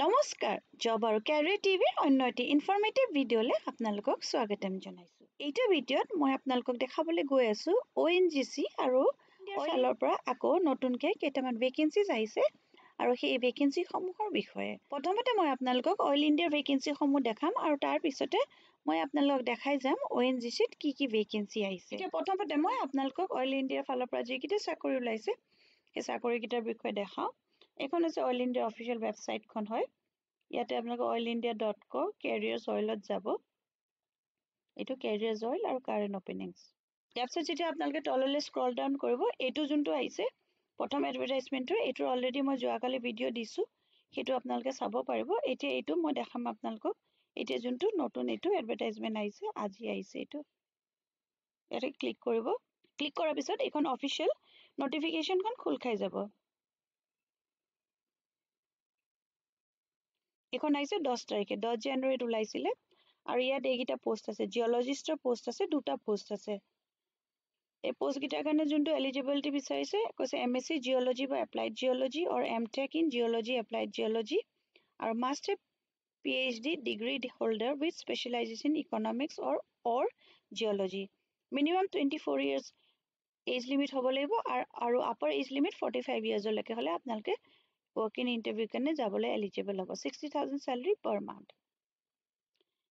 নমস্কাৰ জব আৰু কেৰিয়াৰ টিভিৰ অন্য এটি ইনফৰ্মেটিভ ভিডিঅ'লৈ আপোনালোকক স্বাগতম জনাইছোঁ। এইটো ভিডিঅ'ত মই আপোনালোকক দেখাবলৈ গৈ আছোঁ ONGC আৰু ফালৰ পৰা আকৌ নতুনকৈ কেইটামান ভেকেঞ্চিজ আহিছে আৰু সেই ভেকেঞ্চিসমূহৰ বিষয়ে প্ৰথমতে মই আপোনালোকক অইল ইণ্ডিয়াৰ ভেকেঞ্চিসমূহ দেখাম আৰু তাৰ পিছতে মই আপোনালোকক দেখাই যাম ONGCত কি ভেকেঞ্চি আহিছে। এতিয়া প্ৰথমতে মই আপোনালোকক অইল ইণ্ডিয়াৰ ফালৰ পৰা যিকেইটা চাকৰি ওলাইছে সেই চাকৰিকেইটাৰ বিষয়ে দেখাওঁ। এখন হৈছে অইল ইণ্ডিয়া অফিচিয়েল ৱেবছাইটখন হয়। ইয়াতে আপোনালোকে oilindia.co কেৰিয়াৰ্ছ অইলত যাব। এইটো কেৰিয়াৰ্ছ অইল আৰু কাৰেণ্ট অপেনিংছ। তাৰপিছত যেতিয়া আপোনালোকে তললৈ স্ক্ৰল ডাউন কৰিব, এইটো যোনটো আহিছে প্ৰথম এডভাৰটাইজমেণ্টৰ, এইটোৰ অলৰেডি মই যোৱাকালি ভিডিঅ' দিছোঁ, সেইটো আপোনালোকে চাব পাৰিব। এতিয়া এইটো মই দেখাম আপোনালোকক। এতিয়া যোনটো নতুন এইটো এডভাৰটাইজমেণ্ট আহিছে, আজি আহিছে এইটো। ইয়াতে ক্লিক কৰিব। ক্লিক কৰাৰ পিছত এইখন অফিচিয়েল নটিফিকেশ্যনখন খোল খাই যাব। এইখন আহিছে 10 তাৰিখে, 10 জানুৱাৰীত ওলাইছিলে আৰু ইয়াত এইকেইটা পোষ্ট আছে। জিঅ'লজিষ্টৰ পোষ্ট আছে, 2টা পোষ্ট আছে। এই পোষ্টকেইটাৰ কাৰণে যোনটো এলিজিবিলিটি বিচাৰিছে, কৈছে MSc জিঅ'লজি বা applied geology or MTech in geology applied geology আৰু must have PhD degree holder with specialisation economics or geology. Minimum 24 years age limit হ'ব লাগিব আৰু আপাৰ এজ লিমিট 45 ইয়াৰ্ছলৈকে হ'লে আপোনালোকে ৱৰ্ক ইন ইণ্টাৰভিউ কাৰণে যাবলৈ এলিজিবল হ'ব। 60,000 চেলাৰী পাৰ মান্থ।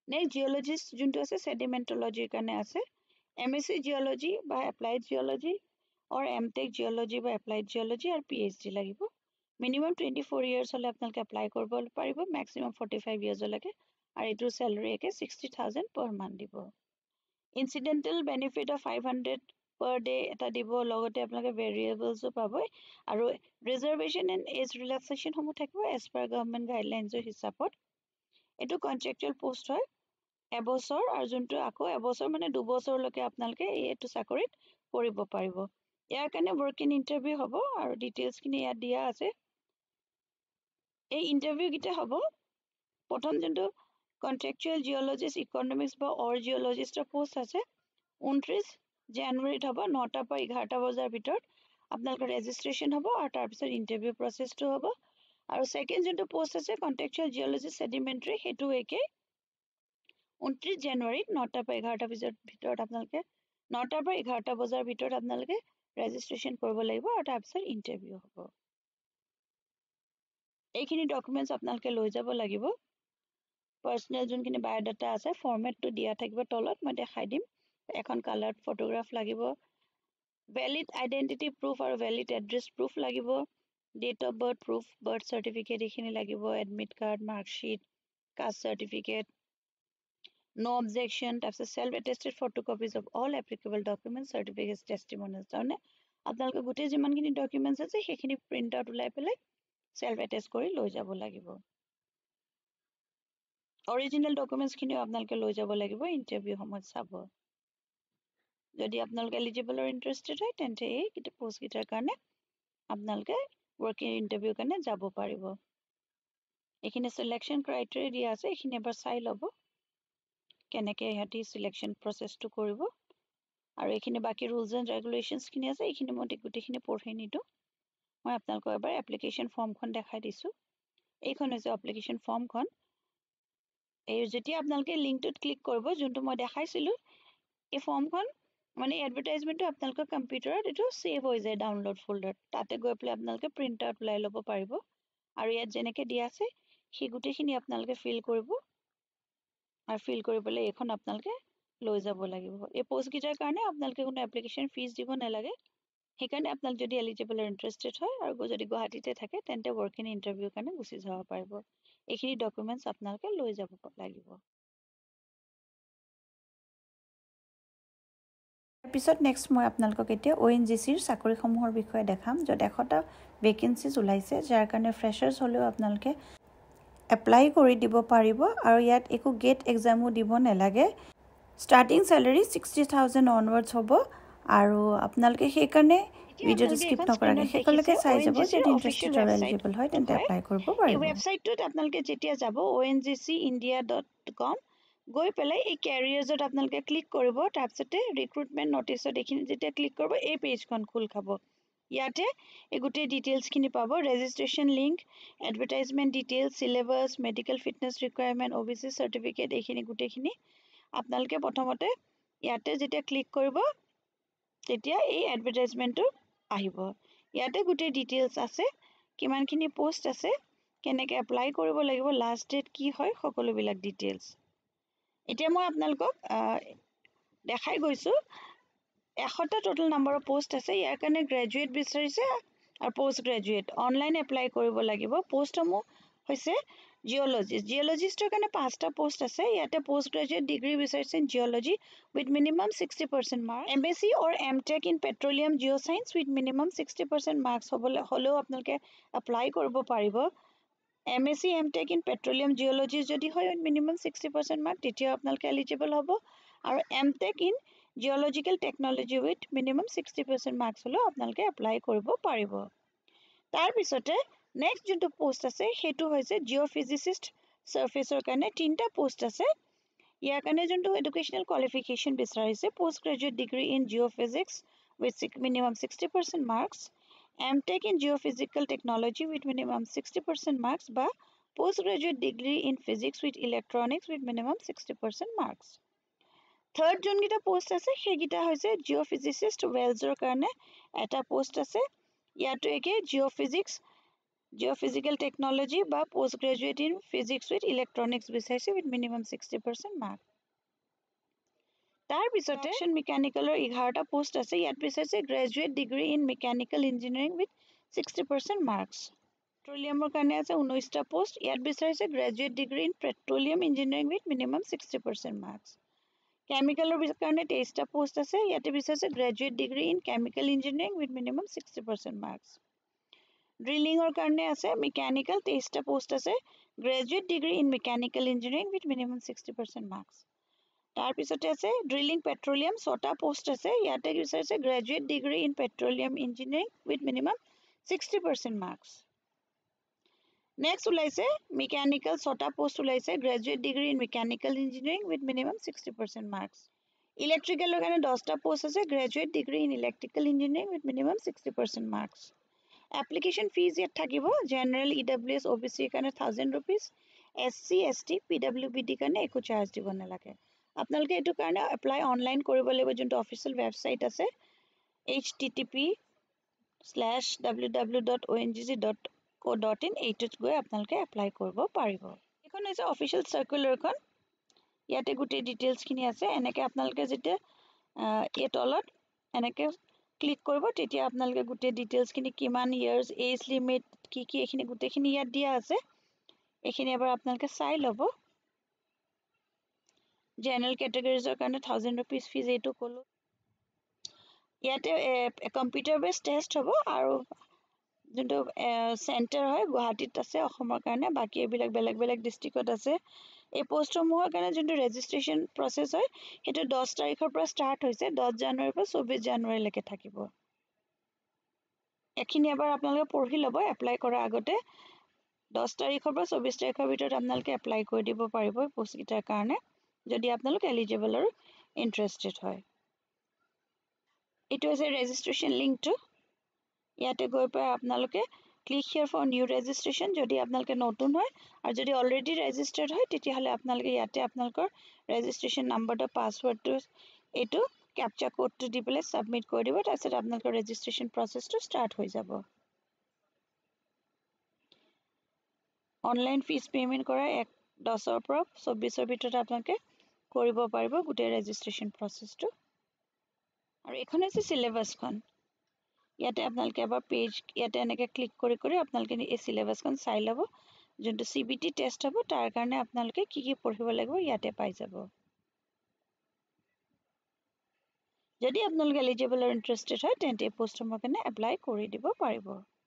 নেক্সট জিঅ'লজিষ্ট যোনটো আছে ছেডিমেণ্টলজিৰ কাৰণে আছে। MSc জিঅ'লজি বা applied geology or MTech geology বা এপ্লাইড জিঅ'লজি আৰু PhD লাগিব। মিনিমাম 24 ইয়াৰ্ছ হ'লে আপোনালোকে এপ্লাই কৰিব পাৰিব, মেক্সিমাম 45 ইয়াৰ্ছলৈকে আৰু এইটোৰ চেলাৰী একে 60,000 পাৰ মান্থ দিব। ইনচিডেণ্টেল বেনিফিট অফ 500 পাৰ ডে এটা দিব, লগতে আপোনালোকে ভেৰিয়েবলছো পাব আৰু ৰিজাৰ্ভেশ্যন এণ্ড এজ ৰিলেক্সেশ্যনসমূহ থাকিব এজ পাৰ গভৰ্ণমেণ্ট গাইডলাইনছৰ হিচাপত। এইটো কণ্ট্ৰেকচুৱেল পোষ্ট হয়, এবছৰ, আৰু যোনটো আকৌ এবছৰ মানে 2 বছৰলৈকে আপোনালোকে এইটো চাকৰিত কৰিব পাৰিব। ইয়াৰ কাৰণে ৱৰ্ক ইন ইণ্টাৰভিউ হ'ব আৰু ডিটেইলছখিনি ইয়াত দিয়া আছে। এই ইণ্টাৰভিউকেইটা হ'ব, প্ৰথম যোনটো কণ্ট্ৰেকচুৱেল জিঅ'লজিষ্ট ইকনমিক্স বা অৰ জিঅ'লজিষ্টৰ পোষ্ট আছে, 29 জানুৱাৰীত হ'ব, 9টা পৰা 11টা বজাৰ ভিতৰত আপোনালোকৰ ৰেজিষ্ট্ৰেশ্যন হ'ব আৰু তাৰপিছত ইণ্টাৰভিউ প্ৰচেছটো হ'ব। আৰু ছেকেণ্ড যোনটো পোষ্ট আছে কণ্টেকচুৱেল জিঅ'লজিষ্ট ছেডিমেণ্টাৰী, সেইটো একে 29 জানুৱাৰীত 9টা পৰা 11টা বজাৰ ভিতৰত আপোনালোকে 9টাৰ পৰা 11টা বজাৰ ভিতৰত আপোনালোকে ৰেজিষ্ট্ৰেশ্যন কৰিব লাগিব আৰু তাৰপিছত ইণ্টাৰভিউ হ'ব। এইখিনি ডকুমেণ্টছ আপোনালোকে লৈ যাব লাগিব। পাৰ্চনেল যোনখিনি বায়'ডাটা আছে ফৰ্মেটটো দিয়া থাকিব তলত, মই দেখাই দিম। এখন কালাৰ্ড ফটোগ্ৰাফ লাগিব, ভেলিড আইডেণ্টিটি প্ৰুফ আৰু ভেলিড এড্ৰেছ প্ৰুফ লাগিব, date of birth proof, birth certificate এইখিনি লাগিব, admit card, marksheet, caste certificate, no' objection, তাৰপিছত self attested photocopies of all applicable documents, certificate, testimonials. তাৰমানে আপোনালোকে গোটেই যিমানখিনি ডকুমেণ্টছ আছে সেইখিনি প্ৰিণ্ট আউট ওলাই পেলাই ছেল্ফ এটেষ্ট কৰি লৈ যাব লাগিব। অৰিজিনেল ডকুমেণ্টছখিনিও আপোনালোকে লৈ যাব লাগিব ইণ্টাৰভিউ সময়ত চাব। যদি আপোনালোকে এলিজিবল আৰু ইণ্টাৰেষ্টেড হয় তেন্তে এই পোষ্টকেইটাৰ কাৰণে আপোনালোকে ৱৰ্কিং ইণ্টাৰভিউৰ কাৰণে যাব পাৰিব। এইখিনি চিলেকশ্যন ক্ৰাইটেৰিয়া দিয়া আছে, এইখিনি এবাৰ চাই ল'ব কেনেকৈ সিহঁতি চিলেকশ্যন প্ৰচেছটো কৰিব। আৰু এইখিনি বাকী ৰুলছ এণ্ড ৰেগুলেশ্যনছখিনি আছে, এইখিনি মই গোটেইখিনি পঢ়ি নিদিওঁ, মই আপোনালোকক এবাৰ এপ্লিকেশ্যন ফৰ্মখন দেখাই দিছোঁ। এইখন হৈছে এপ্লিকেশ্যন ফৰ্মখন। এই যেতিয়া আপোনালোকে লিংকটোত ক্লিক কৰিব, যোনটো মই দেখাইছিলোঁ, এই ফৰ্মখন মানে এডভাৰটাইজমেণ্টটো আপোনালোকৰ কম্পিউটাৰত এইটো ছেভ হৈ যায় ডাউনলোড ফোল্ডাৰত। তাতে গৈ পেলাই আপোনালোকে প্ৰিণ্ট আউট ওলাই ল'ব পাৰিব আৰু ইয়াত যেনেকৈ দিয়া আছে সেই গোটেইখিনি আপোনালোকে ফিল কৰিব আৰু ফিল কৰি পেলাই এইখন আপোনালোকে লৈ যাব লাগিব। এই পোষ্টকেইটাৰ কাৰণে আপোনালোকে কোনো এপ্লিকেশ্যন ফিজ দিব নালাগে। সেইকাৰণে আপোনালোক যদি এলিজিবল আৰু ইণ্টাৰেষ্টেড হয় আৰু যদি গুৱাহাটীতে থাকে তেন্তে ৱৰ্ক ইন ইণ্টাৰভিউৰ কাৰণে গুচি যাব পাৰিব। এইখিনি ডকুমেণ্টছ আপোনালোকে লৈ যাব লাগিব। তাৰপিছত নেক্সট মই আপোনালোকক এতিয়া ONGCৰ চাকৰিসমূহৰ বিষয়ে দেখাম, য'ত 100টা ভেকেঞ্চিজ ওলাইছে, যাৰ কাৰণে ফ্ৰেছাৰ্ছ হ'লেও আপোনালোকে এপ্লাই কৰি দিব পাৰিব আৰু ইয়াত একো গেট এক্সামো দিব নালাগে। ষ্টাৰ্টিং চেলাৰী 60,000 অনৱাৰ্ডছ হ'ব আৰু আপোনালোকে সেইকাৰণে ভিডিঅ'টো স্কিপ নকৰাকৈ শেষলৈকে চাই যাব। যদি ইণ্টাৰেষ্টেড আৰু এলিজিবল হয় তেন্তে এপ্লাই কৰিব পাৰিব। এই ৱেবছাইটটোত আপোনালোকে যেতিয়া যাব ONGCindia.com, গৈ পেলাই এই কেৰিয়াৰ্ছত আপোনালোকে ক্লিক কৰিব, তাৰপিছতে ৰিক্ৰুটমেণ্ট নটিছত এইখিনি যেতিয়া ক্লিক কৰিব এই পেজখন খোল খাব। ইয়াতে এই গোটেই ডিটেইলছখিনি পাব registration link advertisement details syllabus medical fitness requirement OBC certificate এইখিনি গোটেইখিনি আপোনালোকে প্ৰথমতে ইয়াতে যেতিয়া ক্লিক কৰিব তেতিয়া এই এডভাৰটাইজমেণ্টটো আহিব ইয়াতে গোটেই ডিটেইলছ আছে কিমানখিনি পোষ্ট আছে কেনেকৈ এপ্লাই কৰিব লাগিব লাষ্ট ডেট কি হয় সকলোবিলাক ডিটেইলছ এতিয়া মই আপোনালোকক দেখাই গৈছোঁ 100টা টোটাল নাম্বাৰ অফ পোষ্ট আছে ইয়াৰ কাৰণে গ্ৰেজুৱেট বিচাৰিছে আৰু পোষ্ট গ্ৰেজুৱেট অনলাইন এপ্লাই কৰিব লাগিব পোষ্টসমূহ হৈছে জিঅ'লজিষ্টৰ কাৰণে 5টা পোষ্ট আছে ইয়াতে পোষ্ট গ্ৰেজুৱেট ডিগ্ৰী বিচাৰিছে geology with minimum 60% mark MSc or MTech in petroleum geoscience with minimum 60% marks হ'লেও আপোনালোকে এপ্লাই কৰিব পাৰিব MSc MTech in petroleum geology যদি হয় মিনিমাম 60% মাৰ্ক তেতিয়া আপোনালোকে এলিজিবল হ'ব আৰু MTech in geological technology with minimum 60% marks হ'লেও আপোনালোকে এপ্লাই কৰিব পাৰিব তাৰপিছতে নেক্সট যোনটো পোষ্ট আছে সেইটো হৈছে জিঅ'ফিজিচিষ্ট চাৰ্ফেচৰ কাৰণে 3টা পোষ্ট আছে ইয়াৰ কাৰণে যোনটো এডুকেশ্যনেল কোৱালিফিকেশ্যন বিচাৰিছে post graduate degree in geophysics with minimum 60% marks MTech in Geophysical Technology with minimum 60% marks বা postgraduate degree in physics with electronics with minimum 60% marks. Third যোনকেইটা পোষ্ট আছে সেইকেইটা হৈছে জিঅ'ফিজিচিষ্ট ৱেলছৰ কাৰণে এটা পোষ্ট আছে ইয়াতো একে জিঅ'ফিজিকেল টেকনলজি বা post graduate in physics with electronics বিচাৰিছে উইথ মিনিমাম 60% মাৰ্ক তাৰপিছতে মেকানিকেলৰ 11টা পোষ্ট আছে ইয়াত বিচাৰিছে graduate degree in mechanical engineering with 60% marks পেট্ৰলিয়ামৰ কাৰণে আছে 19টা পোষ্ট ইয়াত বিচাৰিছে graduate degree in petroleum engineering with minimum 60% marks কেমিকেলৰ কাৰণে 23টা পোষ্ট আছে ইয়াতে বিচাৰিছে graduate degree in chemical engineering with minimum 60% marks ড্ৰিলিঙৰ কাৰণে আছে মেকানিকেল 23টা পোষ্ট আছে graduate degree in mechanical engineering with minimum 60% marks তাৰপিছতে আছে ড্ৰিলিং পেট্ৰলিয়াম 6টা পোষ্ট আছে ইয়াতে বিচাৰিছে graduate degree in petroleum engineering with minimum 60% marks next ওলাইছে মেকানিকেল 6টা পোষ্ট ওলাইছে graduate degree in mechanical engineering with minimum 60% marks ইলেক্ট্ৰিকেলৰ কাৰণে 10টা পোষ্ট আছে graduate degree in electrical engineering with minimum 60% marks application fees ইয়াত থাকিব জেনেৰেল EWS OBCৰ কাৰণে 1000 rupees SC ST PWBD কাৰণে একো চাৰ্জ দিব নালাগে আপোনালোকে এইটো কাৰণে এপ্লাই অনলাইন কৰিব লাগিব যোনটো অফিচিয়েল ৱেবছাইট আছে http://www.ongc.co.in এইটোত গৈ আপোনালোকে এপ্লাই কৰিব পাৰিব এইখন হৈছে অফিচিয়েল চাৰ্কুলাৰখন ইয়াতে গোটেই ডিটেইলছখিনি আছে এনেকৈ আপোনালোকে যেতিয়া এই তলত এনেকৈ ক্লিক কৰিব তেতিয়া আপোনালোকে গোটেই ডিটেইলছখিনি কিমান ইয়াৰ্ছ এজ লিমিট কি কি এইখিনি গোটেইখিনি ইয়াত দিয়া আছে এইখিনি এবাৰ আপোনালোকে চাই ল'ব জেনেৰেল কেটেগৰিজৰ কাৰণে 1000 rupees ফিজ এইটো ক'লো ইয়াতে কম্পিউটাৰ বেছ টেষ্ট হ'ব আৰু যোনটো চেণ্টাৰ হয় গুৱাহাটীত আছে অসমৰ কাৰণে বাকী এইবিলাক বেলেগ বেলেগ ডিষ্ট্ৰিক্টত আছে এই পোষ্টসমূহৰ কাৰণে যোনটো ৰেজিষ্ট্ৰেশ্যন প্ৰচেছ হয় সেইটো 10 তাৰিখৰ পৰা ষ্টাৰ্ট হৈছে 10 জানুৱাৰীৰ পৰা 24 জানুৱাৰীলৈকে থাকিব এইখিনি এবাৰ আপোনালোকে পঢ়ি ল'ব এপ্লাই কৰাৰ আগতে 10 তাৰিখৰ পৰা 24 তাৰিখৰ ভিতৰত আপোনালোকে এপ্লাই কৰি দিব পাৰিব পোষ্টকেইটাৰ কাৰণে যদি আপোনালোক এলিজিবল আৰু ইণ্টাৰেষ্টেড হয় এইটো হৈছে ৰেজিষ্ট্ৰেশ্যন লিংকটো ইয়াতে গৈ পাই আপোনালোকে click here for new registration যদি আপোনালোকে নতুন হয় আৰু যদি অলৰেডি ৰেজিষ্টাৰ্ড হয় তেতিয়াহ'লে আপোনালোকে ইয়াতে আপোনালোকৰ ৰেজিষ্ট্ৰেশ্যন নাম্বাৰটো পাছৱৰ্ডটো এইটো কেপচা কোডটো দি পেলাই ছাবমিট কৰি দিব তাৰপিছত আপোনালোকৰ ৰেজিষ্ট্ৰেশ্যন প্ৰচেছটো ষ্টাৰ্ট হৈ যাব অনলাইন ফিজ পে'মেণ্ট কৰা 10ৰ পৰা 24ৰ ভিতৰত আপোনালোকে কৰিব পাৰিব গোটেই ৰেজিষ্ট্ৰেশ্যন প্ৰচেছটো আৰু এইখন হৈছে চিলেবাছখন ইয়াতে আপোনালোকে এবাৰ পেজ ইয়াতে এনেকৈ ক্লিক কৰি কৰি আপোনালোকে এই চিলেবাছখন চাই ল'ব যোনটো CBT টেষ্ট হ'ব তাৰ কাৰণে আপোনালোকে কি কি পঢ়িব লাগিব ইয়াতে পাই যাব যদি আপোনালোকে এলিজিবল আৰু ইণ্টাৰেষ্টেড হয় তেন্তে এই পোষ্টসমূহৰ কাৰণে এপ্লাই কৰি দিব পাৰিব